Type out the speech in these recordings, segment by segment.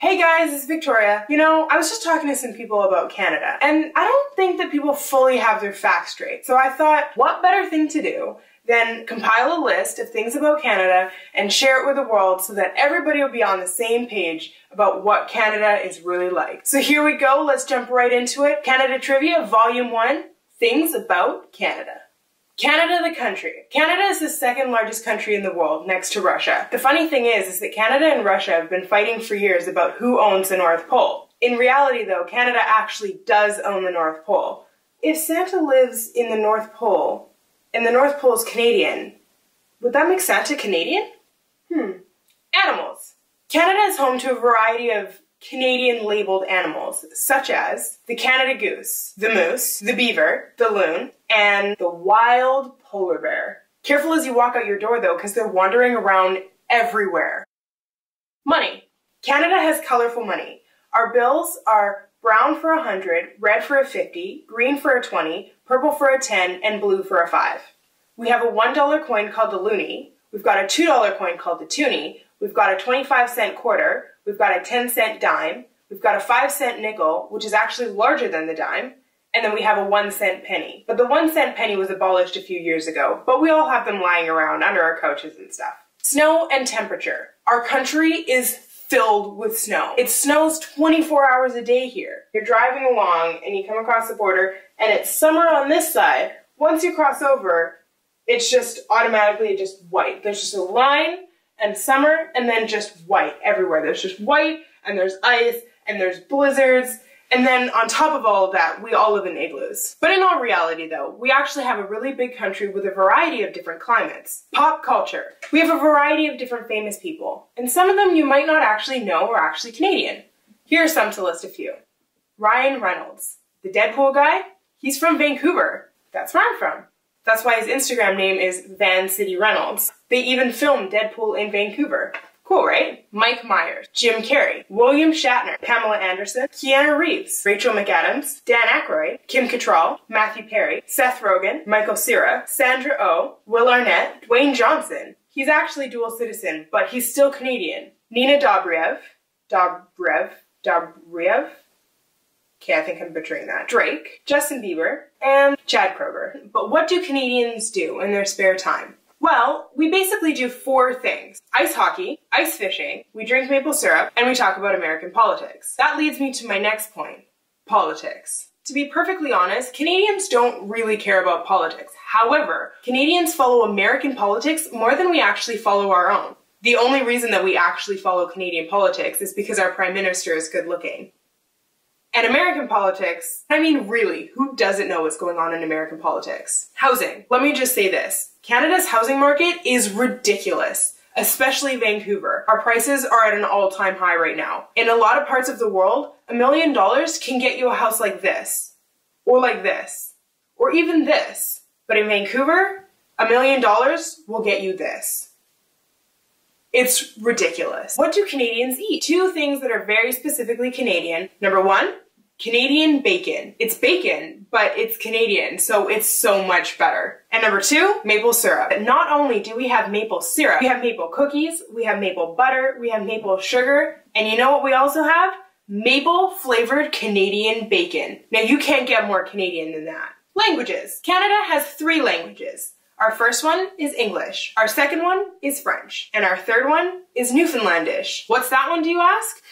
Hey guys, it's Victoria. You know, I was just talking to some people about Canada, and I don't think that people fully have their facts straight. So I thought, what better thing to do than compile a list of things about Canada and share it with the world so that everybody will be on the same page about what Canada is really like. So here we go, let's jump right into it. Canada Trivia, Volume 1, Things About Canada. Canada the country. Canada is the second largest country in the world, next to Russia. The funny thing is that Canada and Russia have been fighting for years about who owns the North Pole. In reality though, Canada actually does own the North Pole. If Santa lives in the North Pole, and the North Pole is Canadian, would that make Santa Canadian? Animals. Canada is home to a variety of Canadian labeled animals, such as the Canada goose, the moose, the beaver, the loon, and the wild polar bear. Careful as you walk out your door though, because they're wandering around everywhere. Money. Canada has colorful money. Our bills are brown for 100, red for a 50, green for a 20, purple for a 10, and blue for a 5. We have a $1 coin called the loonie. We've got a $2 coin called the toonie. We've got a 25-cent quarter. We've got a 10-cent dime. We've got a 5-cent nickel, which is actually larger than the dime. And then we have a 1-cent penny. But the 1-cent penny was abolished a few years ago, but we all have them lying around under our couches and stuff. Snow and temperature. Our country is filled with snow. It snows 24 hours a day here. You're driving along and you come across the border and it's summer on this side. Once you cross over, it's just automatically just white. There's just a line and summer and then just white everywhere. There's just white and there's ice and there's blizzards. And then on top of all of that, we all live in igloos. But in all reality though, we actually have a really big country with a variety of different climates. Pop culture. We have a variety of different famous people, and some of them you might not actually know are actually Canadian. Here are some to list a few. Ryan Reynolds. The Deadpool guy? He's from Vancouver. That's where I'm from. That's why his Instagram name is Van City Reynolds. They even filmed Deadpool in Vancouver. Cool, right? Mike Myers, Jim Carrey, William Shatner, Pamela Anderson, Keanu Reeves, Rachel McAdams, Dan Aykroyd, Kim Cattrall, Matthew Perry, Seth Rogen, Michael Cera, Sandra Oh, Will Arnett, Dwayne Johnson. He's actually dual citizen, but he's still Canadian. Nina Dobrev. Okay, I think I'm butchering that. Drake, Justin Bieber, and Chad Kroeger. But what do Canadians do in their spare time? Well, we basically do 4 things. Ice hockey, ice fishing, we drink maple syrup, and we talk about American politics. That leads me to my next point, politics. To be perfectly honest, Canadians don't really care about politics. However, Canadians follow American politics more than we actually follow our own. The only reason that we actually follow Canadian politics is because our Prime Minister is good looking. And American politics, I mean really, who doesn't know what's going on in American politics? Housing. Let me just say this. Canada's housing market is ridiculous, especially Vancouver. Our prices are at an all-time high right now. In a lot of parts of the world, $1 million can get you a house like this, or even this. But in Vancouver, $1 million will get you this. It's ridiculous. What do Canadians eat? 2 things that are very specifically Canadian. Number 1, Canadian bacon. It's bacon, but it's Canadian, so it's so much better. And number 2, maple syrup. But not only do we have maple syrup, we have maple cookies, we have maple butter, we have maple sugar, and you know what we also have? Maple flavored Canadian bacon. Now you can't get more Canadian than that. Languages. Canada has 3 languages. Our first one is English, our second one is French, and our third one is Newfoundlandish. What's that one, do you ask?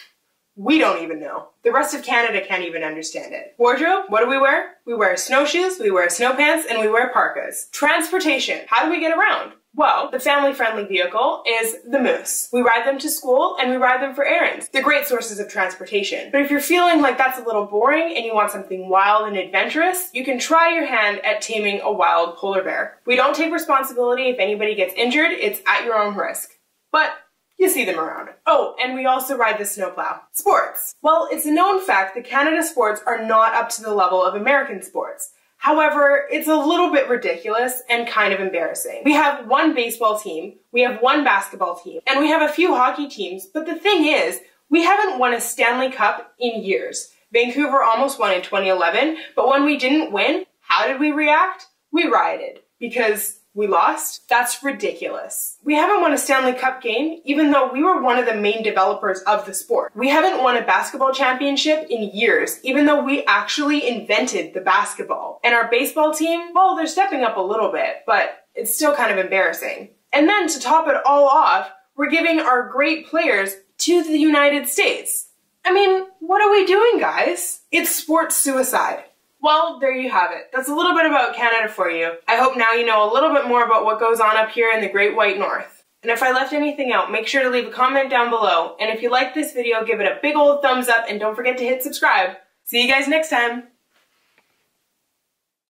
We don't even know. The rest of Canada can't even understand it. Wardrobe, what do we wear? We wear snowshoes, we wear snow pants, and we wear parkas. Transportation, how do we get around? Well, the family-friendly vehicle is the Moose. We ride them to school and we ride them for errands. They're great sources of transportation. But if you're feeling like that's a little boring and you want something wild and adventurous, you can try your hand at taming a wild polar bear. We don't take responsibility if anybody gets injured, it's at your own risk. But you see them around. Oh, and we also ride the snowplow. Sports. Well, it's a known fact that Canada sports are not up to the level of American sports. However, it's a little bit ridiculous and kind of embarrassing. We have 1 baseball team, we have 1 basketball team, and we have a few hockey teams, but the thing is, we haven't won a Stanley Cup in years. Vancouver almost won in 2011, but when we didn't win, how did we react? We rioted, because We lost? That's ridiculous. We haven't won a Stanley Cup game, even though we were one of the main developers of the sport. We haven't won a basketball championship in years, even though we actually invented the basketball. And our baseball team, well, they're stepping up a little bit, but it's still kind of embarrassing. And then to top it all off, we're giving our great players to the United States. I mean, what are we doing, guys? It's sports suicide. Well, there you have it. That's a little bit about Canada for you. I hope now you know a little bit more about what goes on up here in the Great White North. And if I left anything out, make sure to leave a comment down below. And if you liked this video, give it a big old thumbs up and don't forget to hit subscribe. See you guys next time.